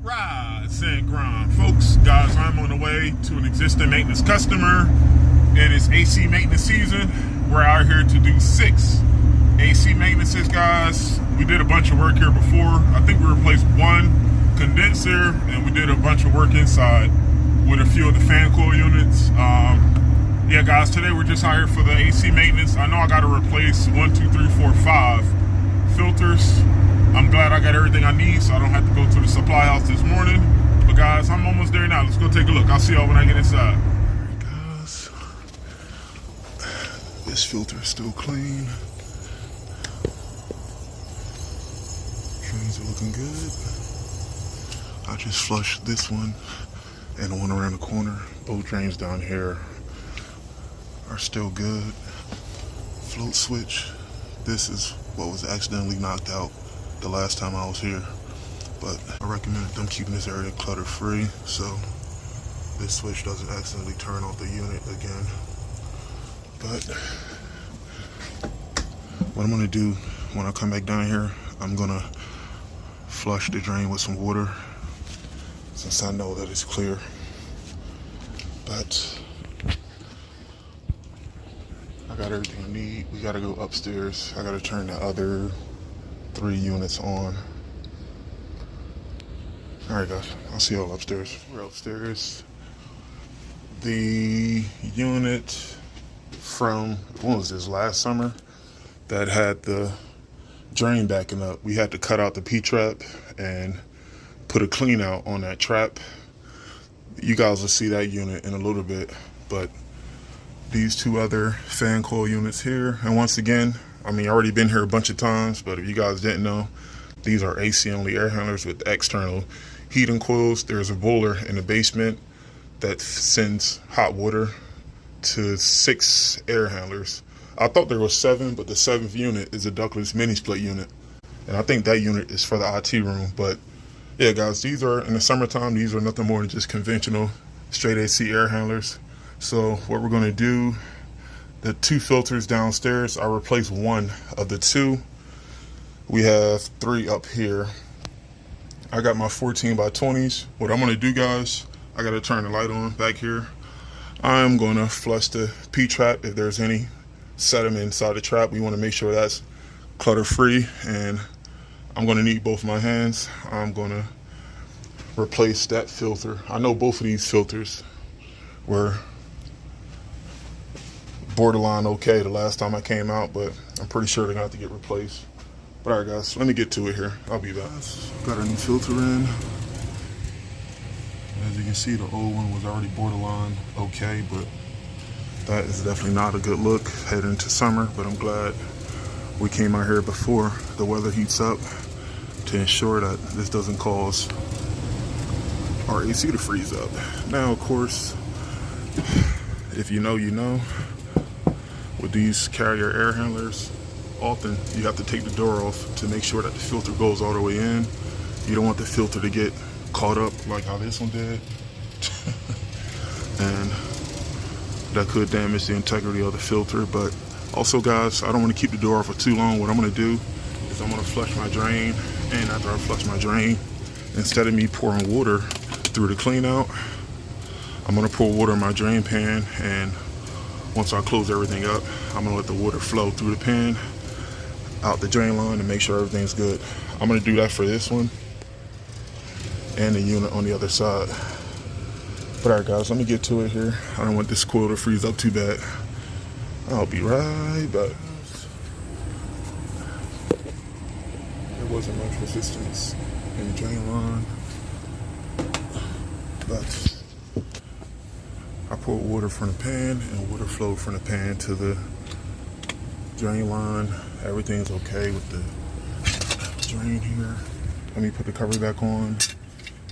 Rise and grind, folks. Guys, I'm on the way to an existing maintenance customer, and it's AC maintenance season. We're out here to do 6 AC maintenances, guys. We did a bunch of work here before. I think we replaced one condenser, and we did a bunch of work inside with a few of the fan coil units. Yeah, guys, today we're just out here for the AC maintenance. I know I got to replace 1, 2, 3, 4, 5 filters. I'm glad I got everything I need, so I don't have to go to the supply house this morning. But guys, I'm almost there now. Let's go take a look. I'll see y'all when I get inside. Alright, guys. This filter is still clean. Drains are looking good. I just flushed this one and the one around the corner. Both drains down here are still good. Float switch. This is what was accidentally knocked out the last time I was here, but I recommend them keeping this area clutter free so this switch doesn't accidentally turn off the unit again. But what I'm gonna do when I come back down here, I'm gonna flush the drain with some water since I know that it's clear. But I got everything I need. We gotta go upstairs. I gotta turn the other 3 units on. Alright guys, I'll see y'all upstairs. We're upstairs. The unit from, when was this, last summer, that had the drain backing up. We had to cut out the P-trap and put a clean out on that trap. You guys will see that unit in a little bit, but these 2 other fan coil units here, and once again, I mean, I already been here a bunch of times, but if you guys didn't know, these are AC only air handlers with external heating coils. There's a boiler in the basement that sends hot water to 6 air handlers. I thought there was 7, but the 7th unit is a ductless mini split unit, and I think that unit is for the IT room. But yeah, guys, these are, in the summertime, these are nothing more than just conventional straight AC air handlers. So what we're gonna do, the 2 filters downstairs, I replaced 1 of the 2. We have 3 up here. I got my 14 by 20s. What I'm gonna do, guys, I gotta turn the light on back here. I'm gonna flush the P-trap if there's any sediment inside the trap. We wanna make sure that's clutter free, and I'm gonna need both my hands. I'm gonna replace that filter. I know both of these filters were borderline okay the last time I came out, but I'm pretty sure they're gonna have to get replaced. But alright guys, let me get to it here. I'll be back. Got a new filter in. As you can see, the old one was already borderline okay, but that is definitely not a good look heading into summer. But I'm glad we came out here before the weather heats up to ensure that this doesn't cause our AC to freeze up. Now, of course, if you know, you know. With these carrier air handlers, often you have to take the door off to make sure that the filter goes all the way in. You don't want the filter to get caught up like how this one did. And that could damage the integrity of the filter. But also, guys, I don't want to keep the door off for too long. What I'm going to do is I'm going to flush my drain, and after I flush my drain, instead of me pouring water through the clean out, I'm going to pour water in my drain pan, and once I close everything up, I'm gonna let the water flow through the pan, out the drain line, and make sure everything's good. I'm gonna do that for this one and the unit on the other side. But alright guys, let me get to it here. I don't want this coil to freeze up too bad. I'll be right back. There wasn't much resistance in the drain line, but I poured water from the pan, and water flowed from the pan to the drain line. Everything's okay with the drain here. Let me put the cover back on,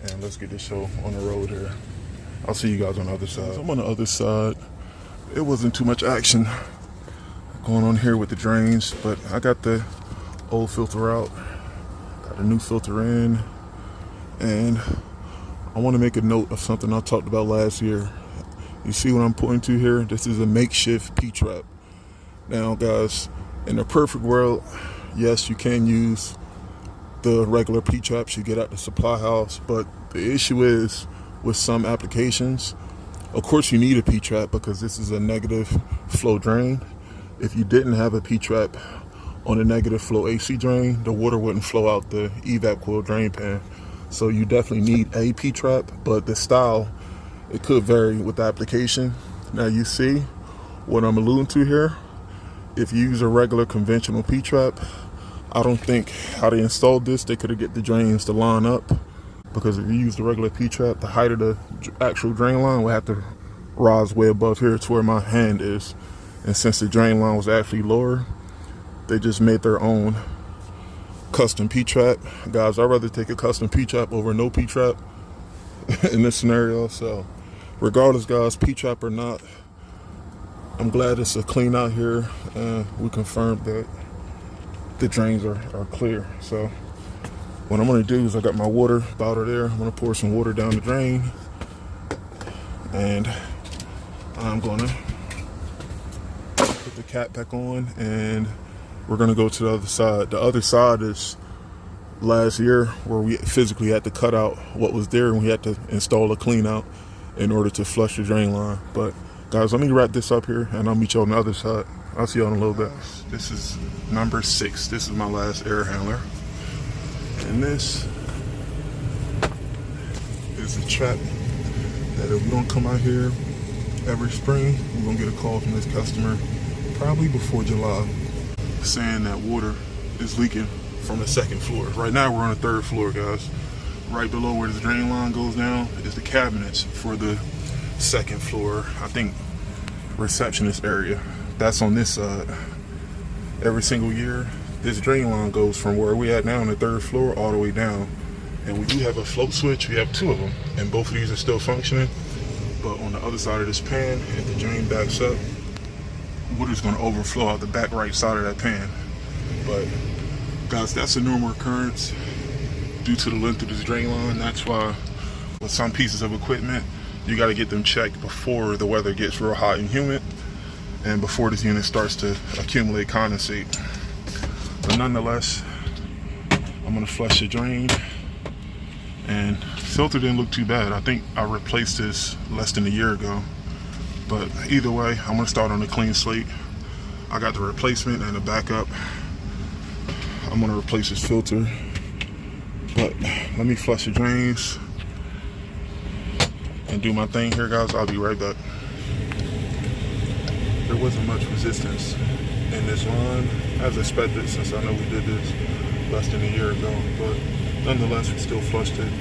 and let's get this show on the road here. I'll see you guys on the other side. So I'm on the other side. It wasn't too much action going on here with the drains, but I got the old filter out, got a new filter in, and I want to make a note of something I talked about last year. You see what I'm pointing to here? This is a makeshift P-trap. Now, guys, in a perfect world, yes, you can use the regular P-traps you get at the supply house. But the issue is with some applications, of course you need a P-trap because this is a negative flow drain. If you didn't have a P-trap on a negative flow AC drain, the water wouldn't flow out the evap coil drain pan. So you definitely need a P-trap, but the style, it could vary with the application. Now you see what I'm alluding to here. If you use a regular conventional P-trap, I don't think how they installed this, they could have get the drains to line up. Because if you use the regular P-trap, the height of the actual drain line will have to rise way above here to where my hand is. And since the drain line was actually lower, they just made their own custom P-trap. Guys, I'd rather take a custom P-trap over no P-trap in this scenario. So regardless, guys, P-trap or not, I'm glad it's a clean out here. We confirmed that the drains are clear. So what I'm gonna do is I got my water bottle there. I'm gonna pour some water down the drain, and I'm gonna put the cap back on, and we're gonna go to the other side. The other side is last year where we physically had to cut out what was there, and we had to install a clean out in order to flush the drain line. But guys, let me wrap this up here, and I'll meet you on the other side. I'll see you in a little bit. This is number 6. This is my last air handler. And this is a trap that if we don't come out here every spring, we're gonna get a call from this customer probably before July saying that water is leaking from the second floor. Right now we're on the 3rd floor, guys. Right below where this drain line goes down is the cabinets for the 2nd floor, I think, receptionist area. That's on this side. Every single year, this drain line goes from where we at now on the 3rd floor all the way down. And we do have a float switch. We have 2 of them, and both of these are still functioning. But on the other side of this pan, if the drain backs up, water's gonna overflow out the back right side of that pan. But guys, that's a normal occurrence due to the length of this drain line. That's why with some pieces of equipment, you gotta get them checked before the weather gets real hot and humid, and before this unit starts to accumulate condensate. But nonetheless, I'm gonna flush the drain, and filter didn't look too bad. I think I replaced this less than a year ago. But either way, I'm gonna start on a clean slate. I got the replacement and the backup. I'm gonna replace this filter. But let me flush the drains and do my thing here, guys. I'll be right back. There wasn't much resistance in this line, as expected, since I know we did this less than a year ago. But nonetheless, we still flushed it.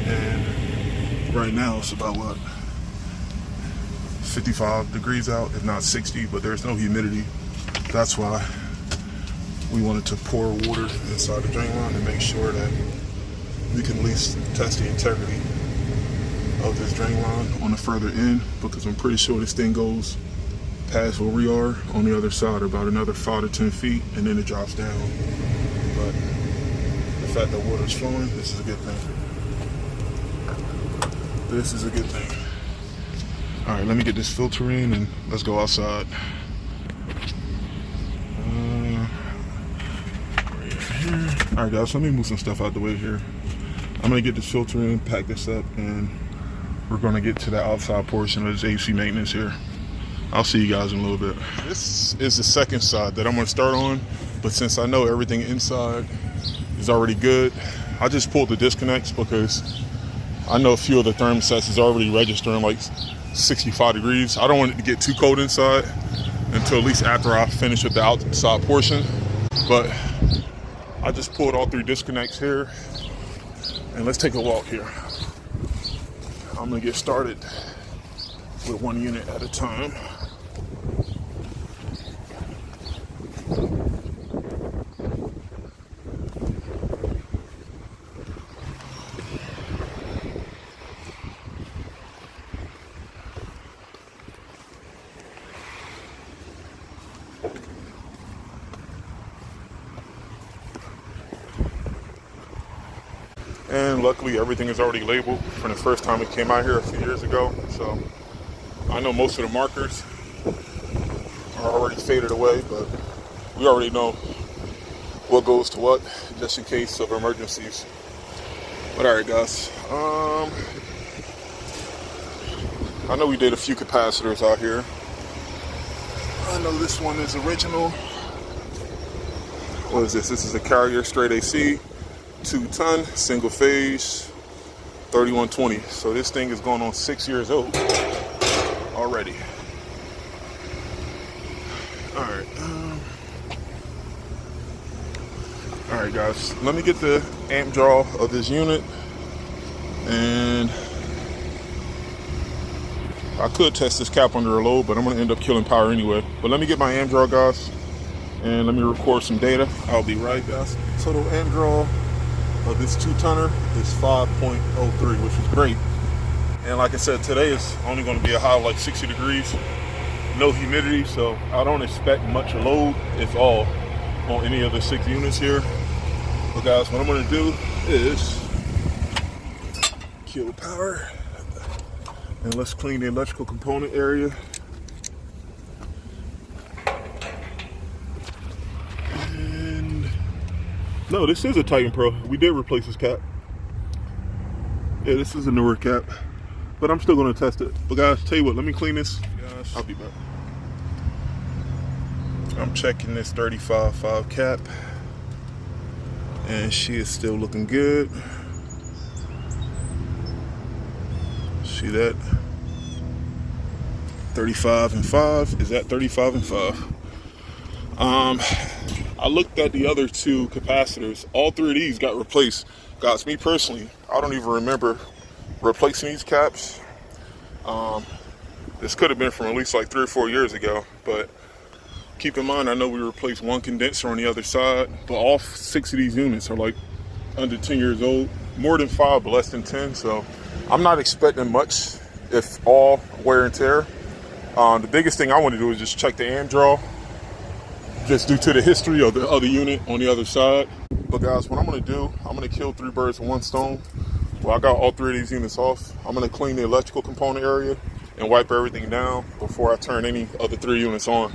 And right now it's about what? 55 degrees out, if not 60, but there's no humidity. That's why we wanted to pour water inside the drain line to make sure that we can at least test the integrity of this drain line on the further end, because I'm pretty sure this thing goes past where we are on the other side, about another 5 to 10 feet, and then it drops down. But the fact that water's flowing, this is a good thing. This is a good thing. All right, let me get this filter in and let's go outside. All right, guys, let me move some stuff out the way here. I'm gonna get this filter in, pack this up, and we're gonna get to the outside portion of this AC maintenance here. I'll see you guys in a little bit. This is the second side that I'm gonna start on, but since I know everything inside is already good, I just pulled the disconnects because I know a few of the thermostats is already registering like 65 degrees. I don't want it to get too cold inside until at least after I finish with the outside portion. But I just pulled all 3 disconnects here, and let's take a walk here. I'm gonna get started with 1 unit at a time. And luckily everything is already labeled from the first time it came out here a few years ago. So I know most of the markers are already faded away, but we already know what goes to what, just in case of emergencies. But all right, guys. I know we did a few capacitors out here. I know this one is original. What is this? This is a Carrier straight AC, 2-ton, single phase, 3120. So this thing is going on 6 years old already. All right, guys. Let me get the amp draw of this unit, and I could test this cap under a load, but I'm going to end up killing power anyway. But let me get my amp draw, guys, and let me record some data. I'll be right, guys. Total amp draw of this 2-tonner is 5.03, which is great. And like I said, today is only going to be a high of like 60 degrees, no humidity, so I don't expect much load, if all, on any of the 6 units here. But guys, what I'm going to do is kill power, and let's clean the electrical component area. And no, this is a Titan Pro. We did replace this cap. Yeah, this is a newer cap, but I'm still going to test it. But guys, tell you what, let me clean this. Guys, I'll be back. I'm checking this 35.5 cap, and she is still looking good. See that? 35.5 is at 35.5. I looked at the other 2 capacitors. All 3 of these got replaced. Guys, me personally, I don't even remember replacing these caps. This could have been from at least like 3 or 4 years ago, but keep in mind, I know we replaced 1 condenser on the other side, but all 6 of these units are like under 10 years old. More than 5, but less than 10, so I'm not expecting much, if all, wear and tear. The biggest thing I want to do is just check the amp draw, just due to the history of the other unit on the other side. But guys, what I'm going to do, I'm going to kill 3 birds with 1 stone. Well, I got all 3 of these units off. I'm going to clean the electrical component area and wipe everything down before I turn any of the 3 units on.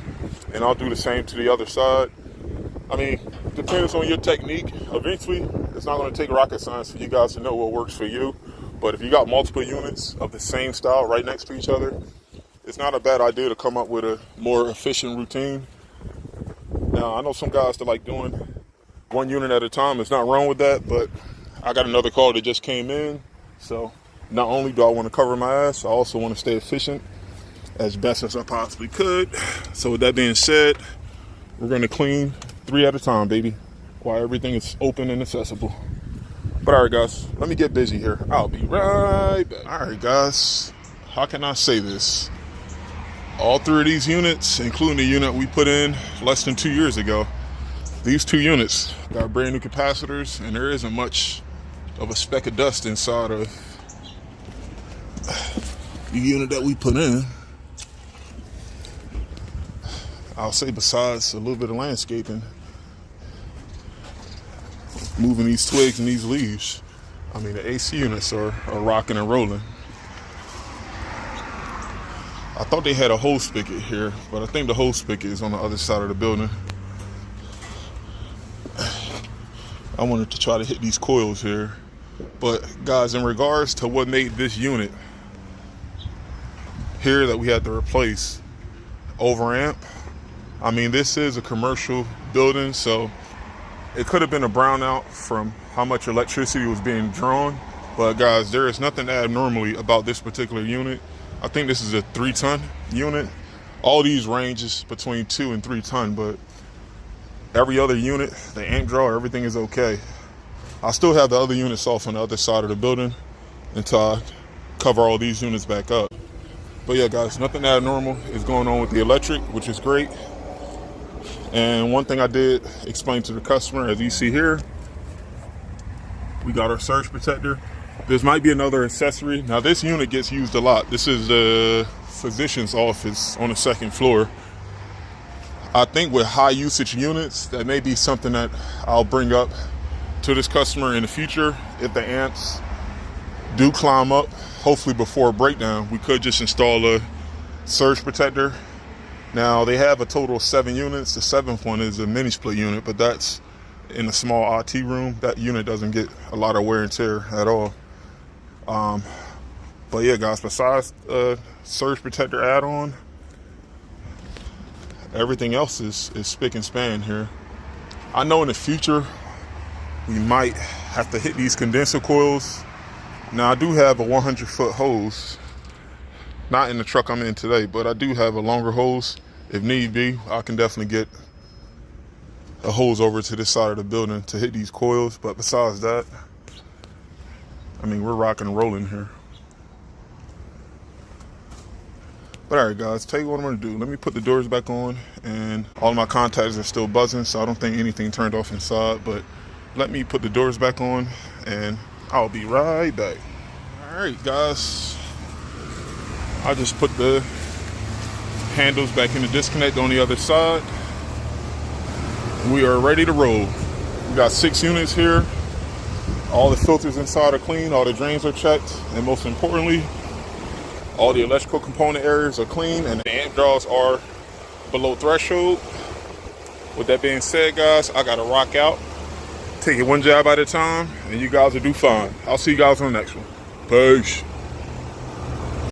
And I'll do the same to the other side. I mean, depends on your technique. Eventually, it's not going to take rocket science for you guys to know what works for you. But if you got multiple units of the same style right next to each other, it's not a bad idea to come up with a more efficient routine. Now, I know some guys that like doing 1 unit at a time. It's not wrong with that, but I got another call that just came in. So not only do I want to cover my ass, I also want to stay efficient as best as I possibly could. So with that being said, we're going to clean 3 at a time, baby, while everything is open and accessible. But all right, guys, let me get busy here. I'll be right back. All right, guys, how can I say this? All 3 of these units, including the unit we put in less than 2 years ago, these 2 units got brand new capacitors, and there isn't much of a speck of dust inside of the unit that we put in. I'll say besides a little bit of landscaping, moving these twigs and these leaves. I mean, the AC units are rocking and rolling. I thought they had a hose spigot here, but I think the hose spigot is on the other side of the building. I wanted to try to hit these coils here. But guys, in regards to what made this unit here that we had to replace overamp, I mean, this is a commercial building, so it could have been a brownout from how much electricity was being drawn. But guys, there is nothing abnormally about this particular unit. I think this is a 3-ton unit. All these ranges between 2 and 3 ton, but every other unit, the amp draw, everything is okay. I still have the other units off on the other side of the building until I cover all these units back up. But yeah, guys, nothing abnormal is going on with the electric, which is great. And one thing I did explain to the customer, as you see here, we got our surge protector. This might be another accessory. Now, this unit gets used a lot. This is the physician's office on the 2nd floor. I think with high usage units, that may be something that I'll bring up to this customer in the future. If the amps do climb up, hopefully before a breakdown, we could just install a surge protector. Now, they have a total of 7 units. The 7th one is a mini split unit, but that's in a small IT room, that unit doesn't get a lot of wear and tear at all. But yeah, guys, besides surge protector add-on, everything else is spick and span here. I know in the future we might have to hit these condenser coils. Now, I do have a 100-foot hose, not in the truck I'm in today, but I do have a longer hose. If need be, I can definitely get a hose over to this side of the building to hit these coils. But besides that, I mean, we're rocking and rolling here. But all right, guys, tell you what I'm gonna do. Let me put the doors back on, and all of my contacts are still buzzing, so I don't think anything turned off inside. But let me put the doors back on, and I'll be right back. All right, guys, I just put the handles back in the disconnect on the other side. We are ready to roll. We got 6 units here. All the filters inside are clean, all the drains are checked, and most importantly, all the electrical component areas are clean and the amp draws are below threshold. With that being said, guys, I gotta rock out. Take it one job at a time, and you guys will do fine. I'll see you guys on the next one. Peace.